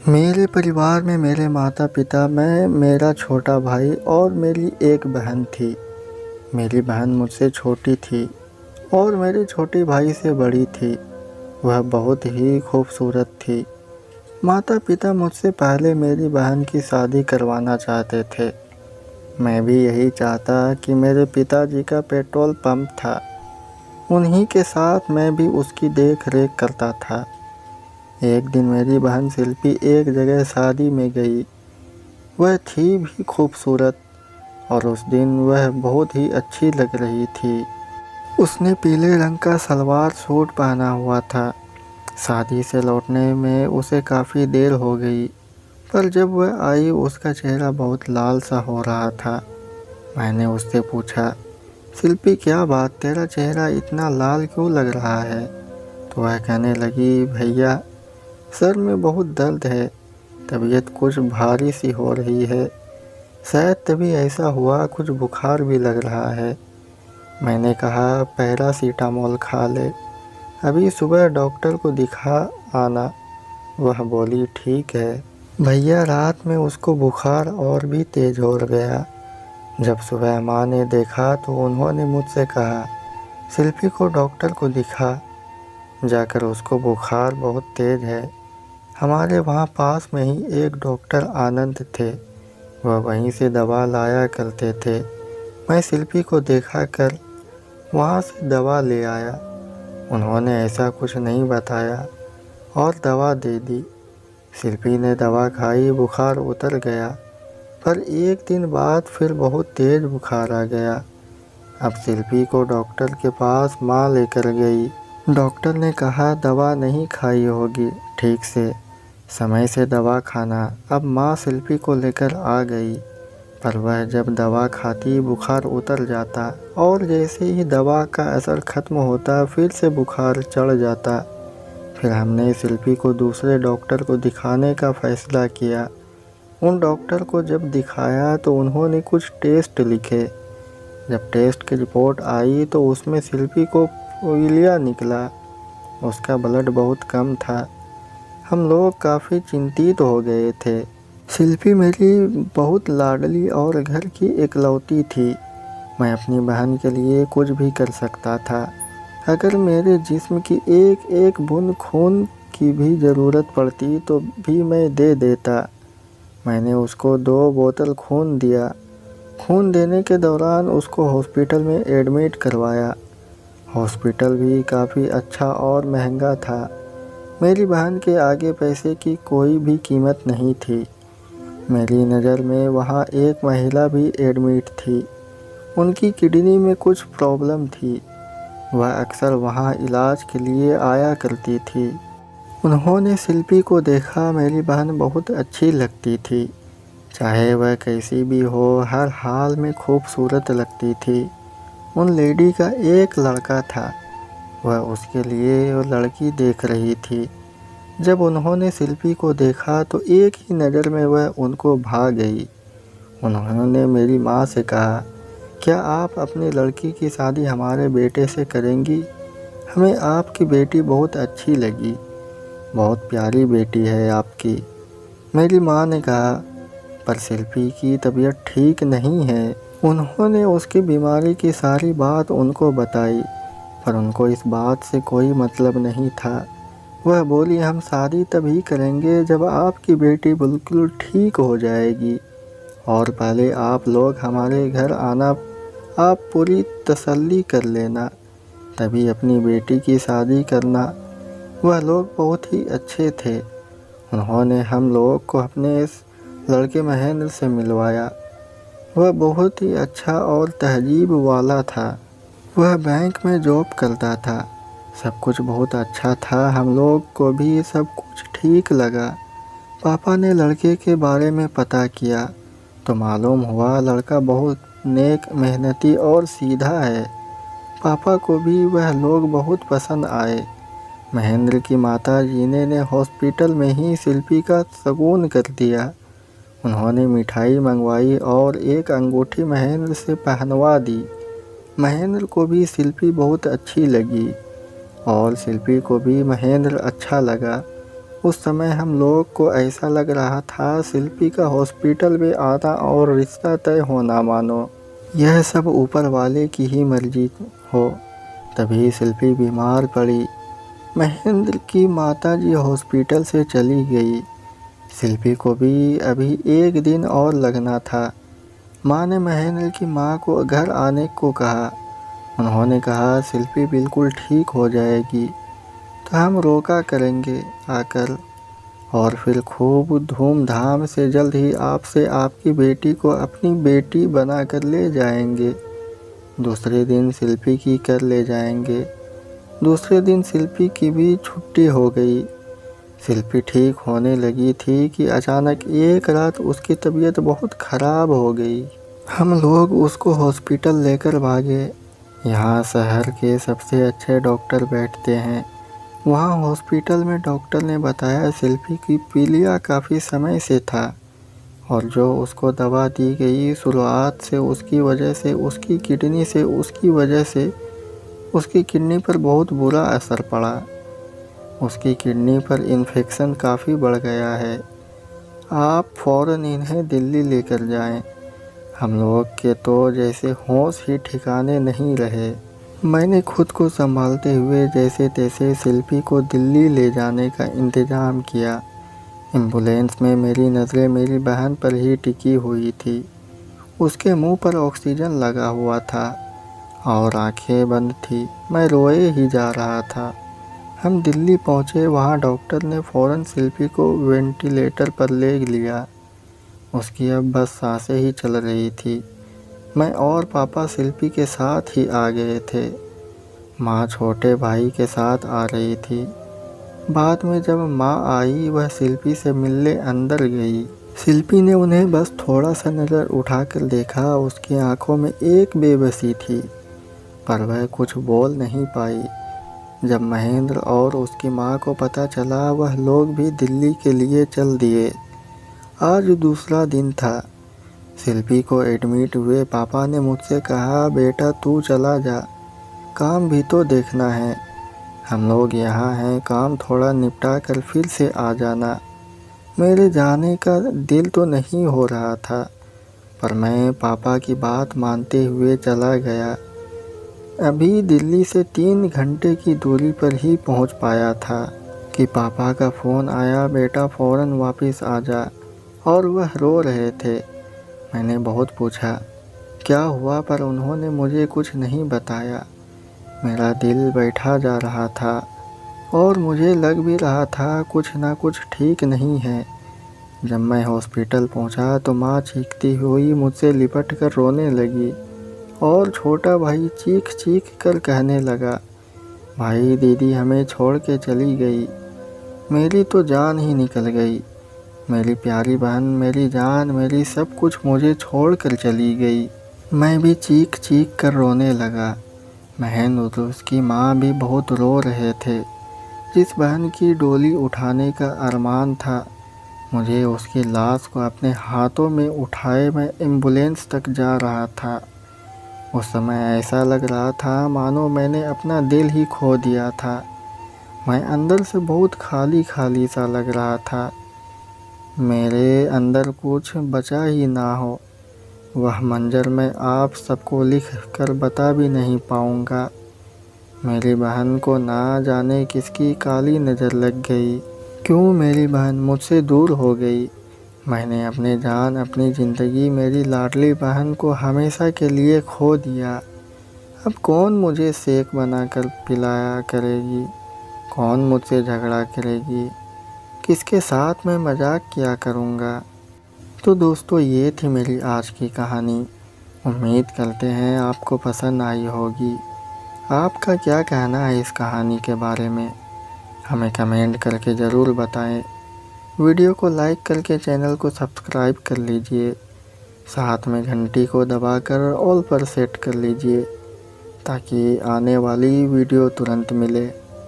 मेरे परिवार में मेरे माता पिता, मैं, मेरा छोटा भाई और मेरी एक बहन थी। मेरी बहन मुझसे छोटी थी और मेरे छोटे भाई से बड़ी थी। वह बहुत ही खूबसूरत थी। माता पिता मुझसे पहले मेरी बहन की शादी करवाना चाहते थे। मैं भी यही चाहता कि मेरे पिताजी का पेट्रोल पंप था, उन्हीं के साथ मैं भी उसकी देख रेख करता था। एक दिन मेरी बहन शिल्पी एक जगह शादी में गई। वह थी भी खूबसूरत और उस दिन वह बहुत ही अच्छी लग रही थी। उसने पीले रंग का सलवार सूट पहना हुआ था। शादी से लौटने में उसे काफ़ी देर हो गई, पर जब वह आई उसका चेहरा बहुत लाल सा हो रहा था। मैंने उससे पूछा, शिल्पी क्या बात, तेरा चेहरा इतना लाल क्यों लग रहा है? तो वह कहने लगी, भैया सर में बहुत दर्द है, तबीयत कुछ भारी सी हो रही है, शायद तभी ऐसा हुआ, कुछ बुखार भी लग रहा है। मैंने कहा पैरासीटामोल खा ले, अभी सुबह डॉक्टर को दिखा आना। वह बोली ठीक है। भैया रात में उसको बुखार और भी तेज़ हो गया। जब सुबह माँ ने देखा तो उन्होंने मुझसे कहा, शिल्पी को डॉक्टर को दिखा, जाकर उसको बुखार बहुत तेज़ है। हमारे वहाँ पास में ही एक डॉक्टर आनंद थे, वह वहीं से दवा लाया करते थे। मैं शिल्पी को देखा कर वहाँ से दवा ले आया। उन्होंने ऐसा कुछ नहीं बताया और दवा दे दी। शिल्पी ने दवा खाई, बुखार उतर गया, पर एक दिन बाद फिर बहुत तेज़ बुखार आ गया। अब शिल्पी को डॉक्टर के पास माँ लेकर गई। डॉक्टर ने कहा दवा नहीं खाई होगी ठीक से, समय से दवा खाना। अब माँ शिल्पी को लेकर आ गई, पर वह जब दवा खाती बुखार उतर जाता और जैसे ही दवा का असर ख़त्म होता फिर से बुखार चढ़ जाता। फिर हमने शिल्पी को दूसरे डॉक्टर को दिखाने का फ़ैसला किया। उन डॉक्टर को जब दिखाया तो उन्होंने कुछ टेस्ट लिखे। जब टेस्ट की रिपोर्ट आई तो उसमें शिल्पी को पोलियो निकला। उसका ब्लड बहुत कम था। हम लोग काफ़ी चिंतित हो गए थे। शिल्पी मेरी बहुत लाडली और घर की इकलौती थी। मैं अपनी बहन के लिए कुछ भी कर सकता था। अगर मेरे जिस्म की एक एक बूंद खून की भी ज़रूरत पड़ती तो भी मैं दे देता। मैंने उसको 2 बोतल खून दिया। खून देने के दौरान उसको हॉस्पिटल में एडमिट करवाया। हॉस्पिटल भी काफ़ी अच्छा और महंगा था। मेरी बहन के आगे पैसे की कोई भी कीमत नहीं थी। मेरी नज़र में वहाँ एक महिला भी एडमिट थी। उनकी किडनी में कुछ प्रॉब्लम थी। वह अक्सर वहाँ इलाज के लिए आया करती थी। उन्होंने शिल्पी को देखा। मेरी बहन बहुत अच्छी लगती थी, चाहे वह कैसी भी हो, हर हाल में खूबसूरत लगती थी। उन लेडी का एक लड़का था, वह उसके लिए वो लड़की देख रही थी। जब उन्होंने शिल्पी को देखा तो एक ही नज़र में वह उनको भा गई। उन्होंने मेरी माँ से कहा, क्या आप अपनी लड़की की शादी हमारे बेटे से करेंगी? हमें आपकी बेटी बहुत अच्छी लगी, बहुत प्यारी बेटी है आपकी। मेरी माँ ने कहा, पर शिल्पी की तबीयत ठीक नहीं है। उन्होंने उसकी बीमारी की सारी बात उनको बताई, पर उनको इस बात से कोई मतलब नहीं था। वह बोली, हम शादी तभी करेंगे जब आपकी बेटी बिल्कुल ठीक हो जाएगी, और पहले आप लोग हमारे घर आना, आप पूरी तसल्ली कर लेना, तभी अपनी बेटी की शादी करना। वह लोग बहुत ही अच्छे थे। उन्होंने हम लोग को अपने इस लड़के महेंद्र से मिलवाया। वह बहुत ही अच्छा और तहजीब वाला था। वह बैंक में जॉब करता था। सब कुछ बहुत अच्छा था। हम लोग को भी सब कुछ ठीक लगा। पापा ने लड़के के बारे में पता किया तो मालूम हुआ लड़का बहुत नेक, मेहनती और सीधा है। पापा को भी वह लोग बहुत पसंद आए। महेंद्र की माता जी ने हॉस्पिटल में ही शिल्पी का शगुन कर दिया। उन्होंने मिठाई मंगवाई और एक अंगूठी महेंद्र से पहनवा दी। महेंद्र को भी शिल्पी बहुत अच्छी लगी और शिल्पी को भी महेंद्र अच्छा लगा। उस समय हम लोग को ऐसा लग रहा था शिल्पी का हॉस्पिटल में आना और रिश्ता तय होना मानो यह सब ऊपर वाले की ही मर्जी हो। तभी शिल्पी बीमार पड़ी। महेंद्र की माताजी हॉस्पिटल से चली गई। शिल्पी को भी अभी 1 दिन और लगना था। माँ ने महेंद्र की माँ को घर आने को कहा। उन्होंने कहा शिल्पी बिल्कुल ठीक हो जाएगी तो हम रोका करेंगे आकर, और फिर खूब धूमधाम से जल्द ही आपसे आपकी बेटी को अपनी बेटी बनाकर ले जाएंगे। दूसरे दिन शिल्पी की कर ले जाएंगे। दूसरे दिन शिल्पी की भी छुट्टी हो गई। शिल्पी ठीक होने लगी थी कि अचानक एक रात उसकी तबीयत बहुत ख़राब हो गई। हम लोग उसको हॉस्पिटल लेकर भागे। यहाँ शहर के सबसे अच्छे डॉक्टर बैठते हैं। वहाँ हॉस्पिटल में डॉक्टर ने बताया शिल्पी की पीलिया काफ़ी समय से था और जो उसको दवा दी गई शुरुआत से उसकी वजह से उसकी किडनी पर बहुत बुरा असर पड़ा। उसकी किडनी पर इन्फेक्शन काफ़ी बढ़ गया है। आप फ़ौरन इन्हें दिल्ली लेकर जाएं। हम लोग के तो जैसे होश ही ठिकाने नहीं रहे। मैंने खुद को संभालते हुए जैसे तैसे शिल्पी को दिल्ली ले जाने का इंतज़ाम किया। एम्बुलेंस में मेरी नज़रें मेरी बहन पर ही टिकी हुई थी। उसके मुंह पर ऑक्सीजन लगा हुआ था और आंखें बंद थी। मैं रोए ही जा रहा था। हम दिल्ली पहुँचे। वहाँ डॉक्टर ने फ़ौरन शिल्पी को वेंटिलेटर पर ले लिया। उसकी अब बस सांसें ही चल रही थी। मैं और पापा शिल्पी के साथ ही आ गए थे। माँ छोटे भाई के साथ आ रही थी। बाद में जब माँ आई वह शिल्पी से मिलने अंदर गई। शिल्पी ने उन्हें बस थोड़ा सा नज़र उठाकर देखा। उसकी आंखों में एक बेबसी थी पर वह कुछ बोल नहीं पाई। जब महेंद्र और उसकी माँ को पता चला वह लोग भी दिल्ली के लिए चल दिए। आज दूसरा दिन था। शिल्पी को एडमिट हुए। पापा ने मुझसे कहा बेटा तू चला जा, काम भी तो देखना है। हम लोग यहाँ हैं, काम थोड़ा निपटा कर फिर से आ जाना। मेरे जाने का दिल तो नहीं हो रहा था पर मैं पापा की बात मानते हुए चला गया। अभी दिल्ली से 3 घंटे की दूरी पर ही पहुँच पाया था कि पापा का फ़ोन आया, बेटा फ़ौरन वापस आ जा। और वह रो रहे थे। मैंने बहुत पूछा क्या हुआ पर उन्होंने मुझे कुछ नहीं बताया। मेरा दिल बैठा जा रहा था और मुझे लग भी रहा था कुछ ना कुछ ठीक नहीं है। जब मैं हॉस्पिटल पहुंचा तो माँ चीखती हुई मुझसे लिपट कर रोने लगी और छोटा भाई चीख चीख कर कहने लगा भाई दीदी हमें छोड़ के चली गई। मेरी तो जान ही निकल गई। मेरी प्यारी बहन, मेरी जान, मेरी सब कुछ मुझे छोड़ कर चली गई। मैं भी चीख चीख कर रोने लगा। महेंद्र और उसकी माँ भी बहुत रो रहे थे। जिस बहन की डोली उठाने का अरमान था, मुझे उसकी लाश को अपने हाथों में उठाए मैं एम्बुलेंस तक जा रहा था। उस समय ऐसा लग रहा था मानो मैंने अपना दिल ही खो दिया था। मैं अंदर से बहुत खाली खाली सा लग रहा था। मेरे अंदर कुछ बचा ही ना हो। वह मंजर मैं आप सबको लिख कर बता भी नहीं पाऊँगा। मेरी बहन को ना जाने किसकी काली नज़र लग गई। क्यों मेरी बहन मुझसे दूर हो गई। मैंने अपनी जान, अपनी ज़िंदगी, मेरी लाडली बहन को हमेशा के लिए खो दिया। अब कौन मुझे शेक बनाकर पिलाया करेगी, कौन मुझसे झगड़ा करेगी, किसके साथ मैं मजाक किया करूँगा। तो दोस्तों ये थी मेरी आज की कहानी। उम्मीद करते हैं आपको पसंद आई होगी। आपका क्या कहना है इस कहानी के बारे में, हमें कमेंट करके ज़रूर बताएं। वीडियो को लाइक करके चैनल को सब्सक्राइब कर लीजिए। साथ में घंटी को दबाकर ऑल पर सेट कर लीजिए ताकि आने वाली वीडियो तुरंत मिले।